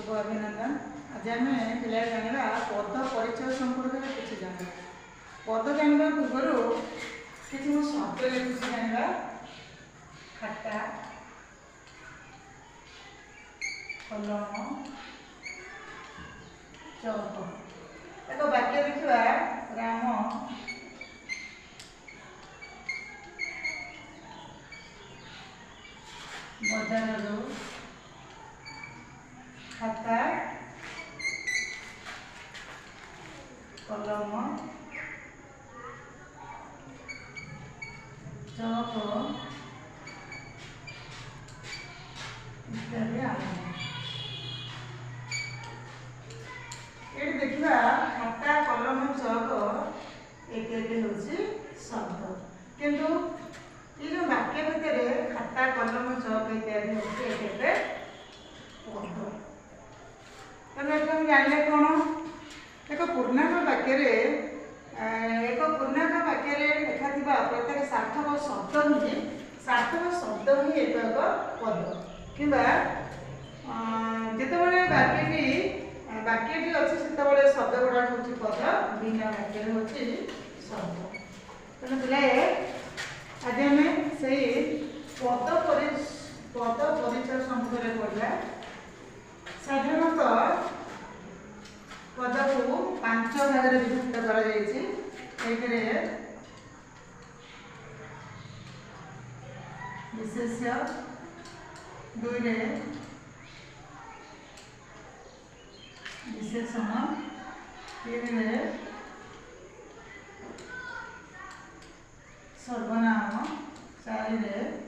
शुभ अभिनंदन। आज आम पिला जाना पद परिचय संपर्क में किसी जाना पद जानवा पूर्व किसी शब्द लिखुची जाना खाता कलम चौक एक वाक्य देखा राम बजार खाता कलम चौक इत्यादि आनंद ये देखा खाता कलम चौक इत्यादि हूँ शब्द किंतु ये जो वाक्य भितर खाता कलम चौक इत्यादि हूँ पद तेनाली जाने कौन एक पूर्णांग वाक्य लिखा प्रत्येक सार्थक शब्द ही एक पद कि जितेबाला वाक्यटी अच्छे से शब्द गुड़ा हूँ पद बिना वाक्य हूँ शब्द तेना पे आज आम से पद परिचय संपर्क पढ़ा साधारणतः पद को 5 भाग में विभक्त कर विशेष्य 2 विशेषण 3 सर्वनाम 4